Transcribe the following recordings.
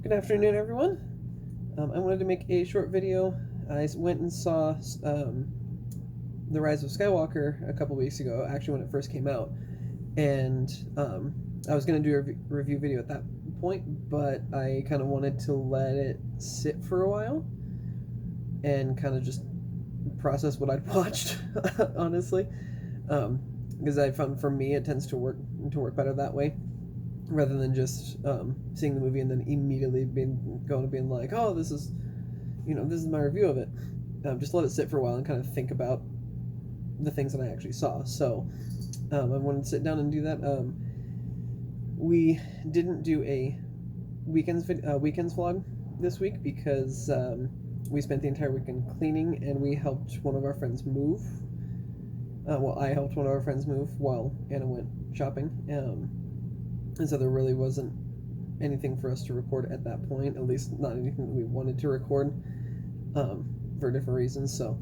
Good afternoon, everyone. I wanted to make a short video. I went and saw The Rise of Skywalker a couple weeks ago, actually, when it first came out. And I was going to do a review video at that point, but I kind of wanted to let it sit for a while and kind of just process what I'd watched, honestly. Because I found for me it tends to work better that way rather than just seeing the movie and then immediately being like, oh, this is my review of it. Just let it sit for a while and kind of think about the things that I actually saw. So I wanted to sit down and do that. We didn't do a weekends vlog this week because we spent the entire weekend cleaning and we helped one of our friends move. I helped one of our friends move while Anna went shopping. And so there really wasn't anything for us to record at that point, at least not anything that we wanted to record for different reasons. So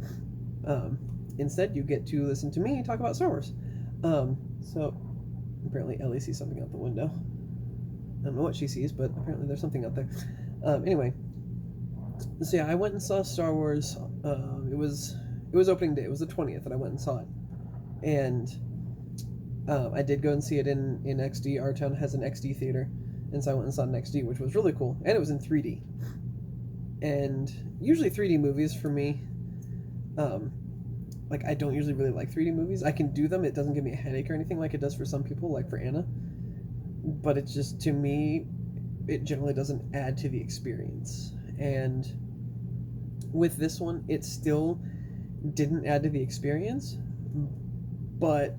instead, you get to listen to me talk about Star Wars. So apparently Ellie sees something out the window. I don't know what she sees, but apparently there's something out there. Anyway, so yeah, I went and saw Star Wars. It was opening day. It was the 20th that I went and saw it, and I did go and see it in XD. Our town has an XD theater, and so I went and saw it in XD, which was really cool, and it was in 3D. And usually 3D movies for me, like I don't usually really like 3D movies. I can do them; it doesn't give me a headache or anything like it does for some people, like for Anna. But it's just, to me, it generally doesn't add to the experience. And with this one, it still didn't add to the experience, but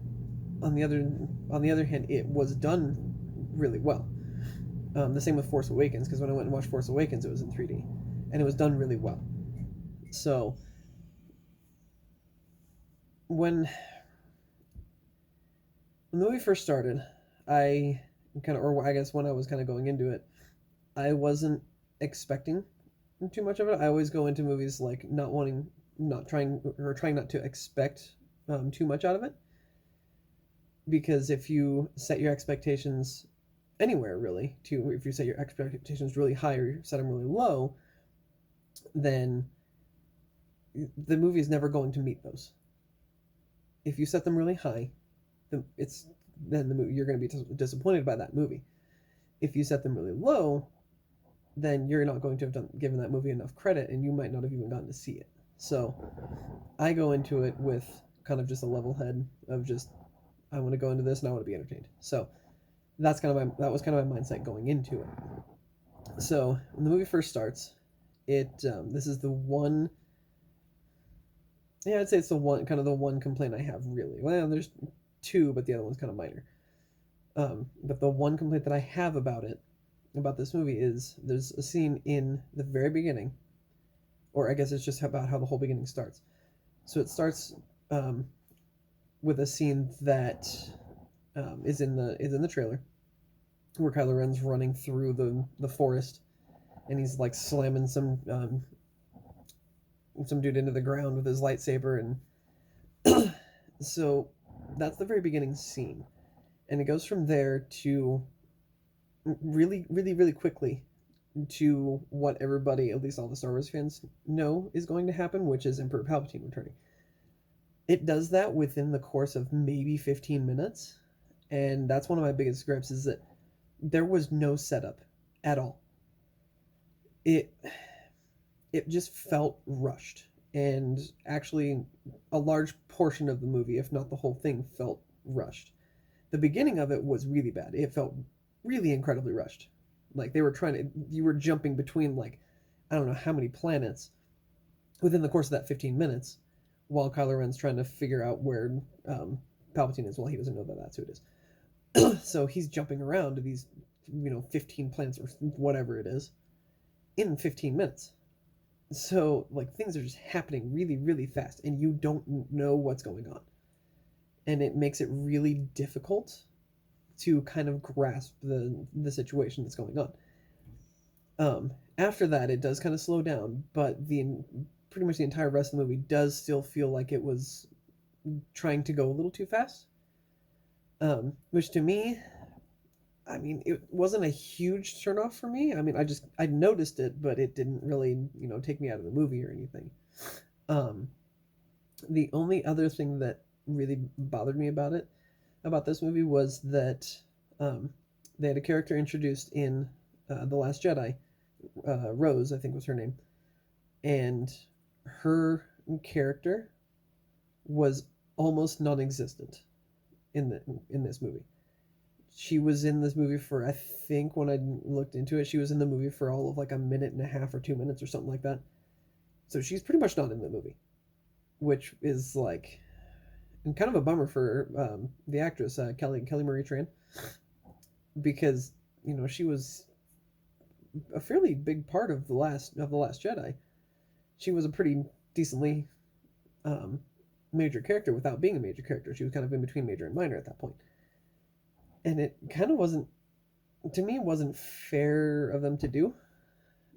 on the other hand, it was done really well. The same with Force Awakens, because when I went and watched Force Awakens, it was in 3D, and it was done really well. So when the movie first started, I guess when I was kind of going into it, I wasn't expecting too much of it. I always go into movies like trying not to expect too much out of it, because if you set your expectations anywhere really, if you set your expectations really high or you set them really low, then the movie is never going to meet those. If you set them really high, then you're going to be disappointed by that movie. If you set them really low, then you're not going to have given that movie enough credit, and you might not have even gotten to see it. So I go into it with kind of just a level head of just, I want to go into this and I want to be entertained. So that was kind of my mindset going into it. So when the movie first starts, this is the one. Yeah, I'd say it's the one complaint I have, really. Well, there's two, but the other one's kind of minor. But the one complaint that I have about this movie is there's a scene in the very beginning, or I guess it's just about how the whole beginning starts. So it starts with a scene that is in the trailer, where Kylo Ren's running through the forest, and he's like slamming some dude into the ground with his lightsaber, and so that's the very beginning scene, and it goes from there to really, really, really quickly to what everybody, at least all the Star Wars fans, know is going to happen, which is Emperor Palpatine returning. It does that within the course of maybe 15 minutes, and that's one of my biggest gripes, is that there was no setup at all. It just felt rushed, and actually a large portion of the movie, if not the whole thing, felt rushed. The beginning of it was really bad. It felt really incredibly rushed. Like you were jumping between, like, I don't know how many planets within the course of that 15 minutes, while Kylo Ren's trying to figure out where Palpatine is. Well, he doesn't know that that's who it is. So he's jumping around to these, 15 planets or whatever it is in 15 minutes. So, like, things are just happening really, really fast, and you don't know what's going on. And it makes it really difficult to kind of grasp the situation that's going on. After that, it does kind of slow down, but pretty much the entire rest of the movie does still feel like it was trying to go a little too fast. Which to me I mean, it wasn't a huge turnoff for me. I mean, I noticed it, but it didn't really, take me out of the movie or anything. Um, the only other thing that really bothered me about this movie was that um, they had a character introduced in The Last Jedi. Rose, I think was her name, and her character was almost non-existent in this movie. She was in this movie for, I think when I looked into it, she was in the movie for all of like a minute and a half or 2 minutes or something like that. So she's pretty much not in the movie, which is like, and kind of a bummer for the actress Kelly Marie Tran, because she was a fairly big part of the Last Jedi. She was a pretty decently um, major character without being a major character. She was kind of in between major and minor at that point, and it kind of wasn't, to me, wasn't fair of them to do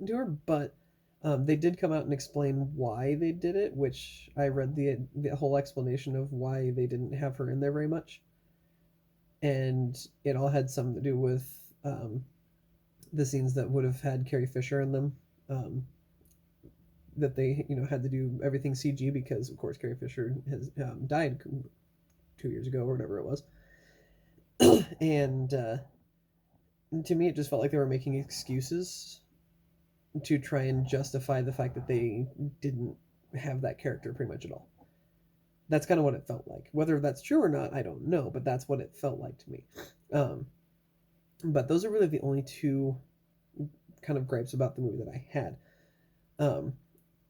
to her. But they did come out and explain why they did it, which I read the whole explanation of why they didn't have her in there very much, and it all had something to do with the scenes that would have had Carrie Fisher in them. That they had to do everything CG because of course Carrie Fisher has died 2 years ago or whatever it was, and to me it just felt like they were making excuses to try and justify the fact that they didn't have that character pretty much at all. That's kind of what it felt like. Whether that's true or not, I don't know, but that's what it felt like to me. But those are really the only two kind of gripes about the movie that I had.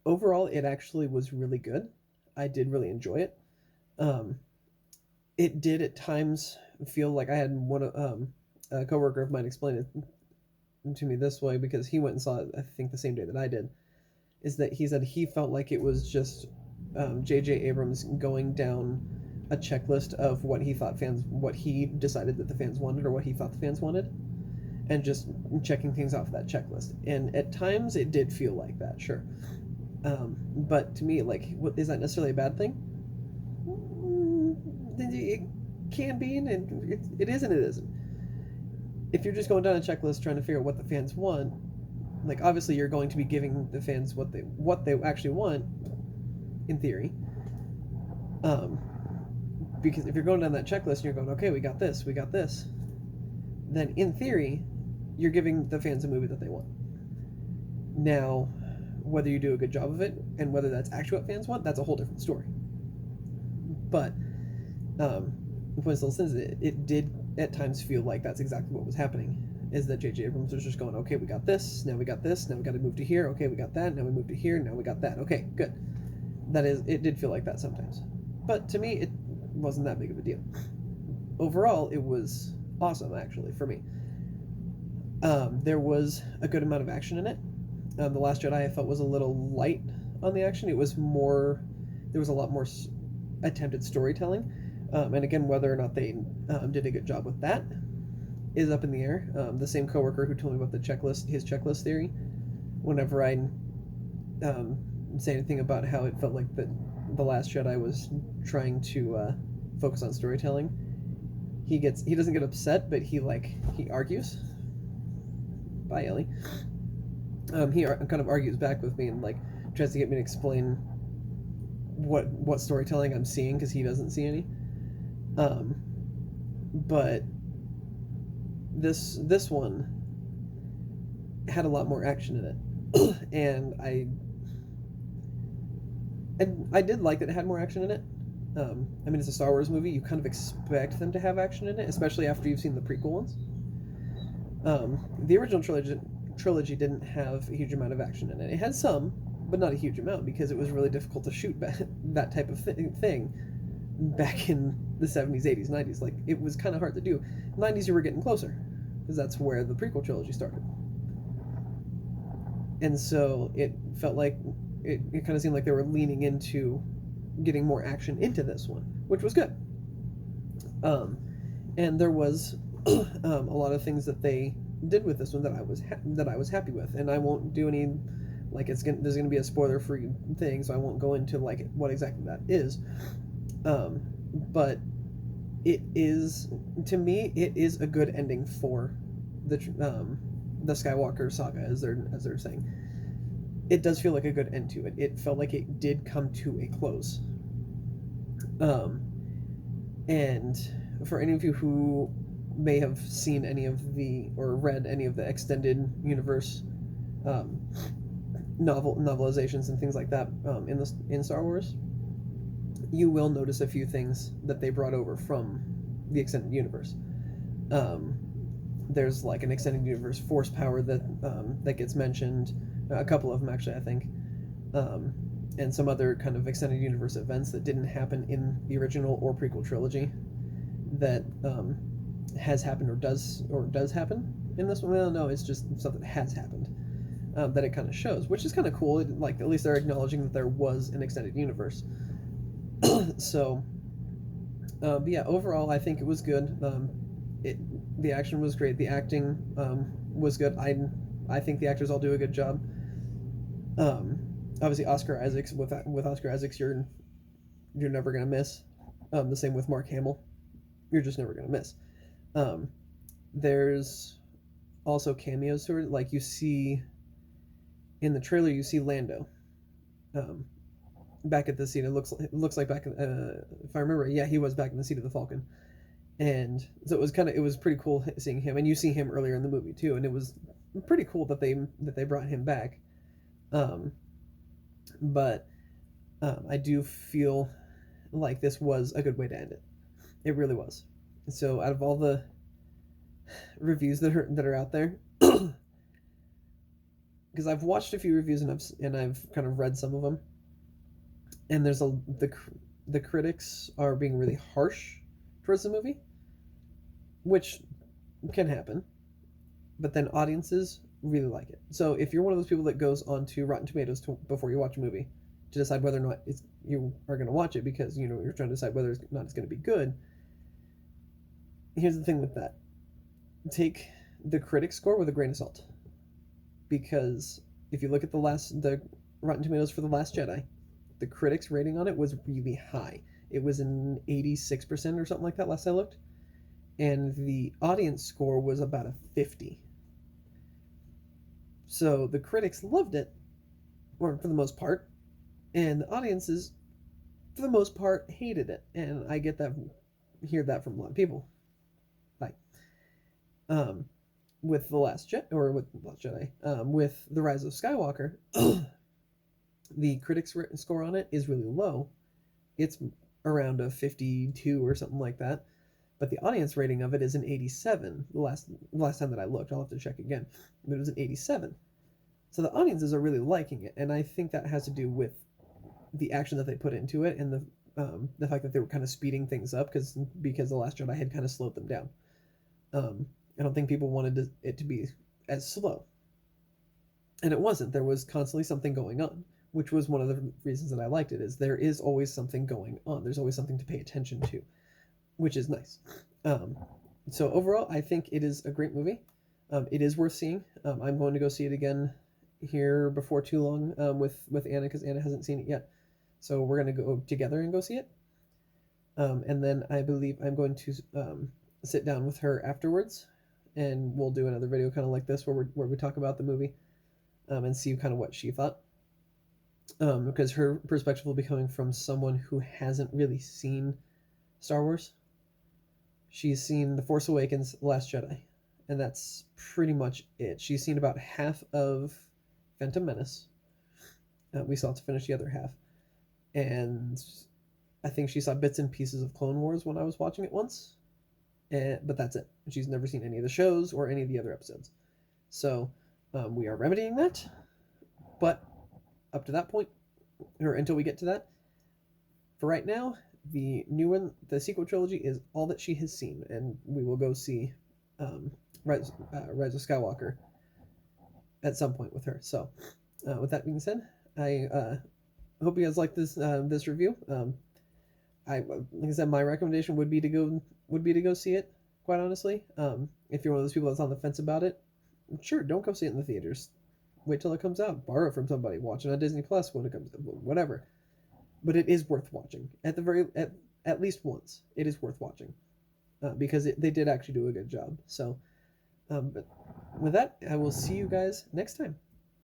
Overall, it actually was really good. I did really enjoy it. It did at times feel like I had a coworker of mine explain it to me this way, because he went and saw it, I think, the same day that I did. Is that he said he felt like it was just J.J. Abrams going down a checklist of what he decided that the fans wanted, or what he thought the fans wanted, and just checking things off that checklist. And at times it did feel like that, sure. But to me, like, is that necessarily a bad thing? It can be, and it is and it isn't. If you're just going down a checklist trying to figure out what the fans want, like, obviously you're going to be giving the fans what they actually want, in theory. Because if you're going down that checklist and you're going, okay, we got this, then in theory, you're giving the fans a movie that they want. Now, whether you do a good job of it and whether that's actually what fans want, that's a whole different story. But when still says it did at times feel like that's exactly what was happening. Is that J.J. Abrams was just going, okay, we got this, now we got this, now we got to move to here, okay, we got that, now we move to here, now we got that, okay, good. It did feel like that sometimes. But to me, it wasn't that big of a deal. Overall, it was awesome, actually, for me. There was a good amount of action in it. The Last Jedi, I felt, was a little light on the action. There was a lot more attempted storytelling. And again, whether or not they did a good job with that is up in the air. The same coworker who told me about his checklist theory, whenever I say anything about how it felt like the Last Jedi was trying to focus on storytelling, he doesn't get upset, but he argues. Bye, Ellie. He kind of argues back with me and tries to get me to explain what storytelling I'm seeing, because he doesn't see any. But this one had a lot more action in it, and I did like that it had more action in it. I mean, it's a Star Wars movie. You kind of expect them to have action in it, especially after you've seen the prequel ones. The original trilogy didn't have a huge amount of action in it. It had some, but not a huge amount, because it was really difficult to shoot that type of thing back in the 70s, 80s, 90s. It was kind of hard to do. 90s, you were getting closer, because that's where the prequel trilogy started. And so it felt like it kind of seemed like they were leaning into getting more action into this one, which was good. And there was a lot of things that they did with this one that I was happy with, and I won't do any there's gonna be a spoiler-free thing, so I won't go into what exactly that is. But it is, to me, it is a good ending for the the Skywalker saga, as they're saying. It does feel like a good end to it. It felt like it did come to a close. Um, and for any of you who may have seen any of the or read any of the extended universe um, novelizations and things like that in Star Wars, you will notice a few things that they brought over from the extended universe. Um, there's like an extended universe force power that gets mentioned, a couple of them actually, I think, um, and some other kind of extended universe events that didn't happen in the original or prequel trilogy that has happened or does happen in this one. Well, no, it's just something that has happened that it kind of shows, which is kind of cool. Like at least they're acknowledging that there was an extended universe. So, but yeah, overall, I think it was good. It the action was great. The acting was good. I think the actors all do a good job. Um, Obviously, Oscar Isaacs with Oscar Isaacs, you're never gonna miss. The same with Mark Hamill, you're just never gonna miss. Um, there's also cameos sort of like you see in the trailer. You see Lando um, back at the seat. It looks like back if I remember, yeah, he was back in the seat of the Falcon, and so it was pretty cool seeing him. And you see him earlier in the movie too, and it was pretty cool that they brought him back. Um, but I do feel like this was a good way to end it. It really was. So out of all the reviews that are out there, because I've watched a few reviews and I've kind of read some of them, and the critics are being really harsh towards the movie, which can happen, but then audiences really like it. So if you're one of those people that goes onto Rotten Tomatoes before you watch a movie to decide whether or not you are going to watch it because you're trying to decide whether or not it's going to be good, here's the thing with that: take the critic score with a grain of salt, because if you look at the Rotten Tomatoes for The Last Jedi, the critics rating on it was really high. It was an 86% or something like that last I looked, and the audience score was about a 50. So the critics loved it, or for the most part, and the audiences, for the most part, hated it. And I hear that from a lot of people. Like, with with The Rise of Skywalker, the critics score on it is really low. It's around a 52 or something like that. But the audience rating of it is an 87. The last time that I looked, I'll have to check again. But it was an 87. So the audiences are really liking it, and I think that has to do with the action that they put into it and the fact that they were kind of speeding things up because The Last Jedi had kind of slowed them down. I don't think people wanted it to be as slow, and it wasn't. There was constantly something going on, which was one of the reasons that I liked it. Is there is always something going on. There's always something to pay attention to, which is nice. So overall, I think it is a great movie. It is worth seeing. I'm going to go see it again here before too long with Anna, because Anna hasn't seen it yet. So we're going to go together and go see it. And then I believe I'm going to sit down with her afterwards, and we'll do another video kind of like this where we talk about the movie and see kind of what she thought. Because her perspective will be coming from someone who hasn't really seen Star Wars. She's seen The Force Awakens, The Last Jedi, and that's pretty much it. She's seen about half of Phantom Menace. We still have to finish the other half. And I think she saw bits and pieces of Clone Wars when I was watching it once. But that's it. She's never seen any of the shows or any of the other episodes. So we are remedying that. But up to that point, or until we get to that, for right now, the new one, the sequel trilogy, is all that she has seen. And we will go see Rise of Skywalker at some point with her. So with that being said, I hope you guys like this review. Like I said, my recommendation would be to go see it. Quite honestly, if you're one of those people that's on the fence about it, sure, don't go see it in the theaters. Wait till it comes out. Borrow it from somebody. Watch it on Disney Plus when it comes. Whatever. But it is worth watching. At least once, it is worth watching. because they did actually do a good job. So, but with that, I will see you guys next time.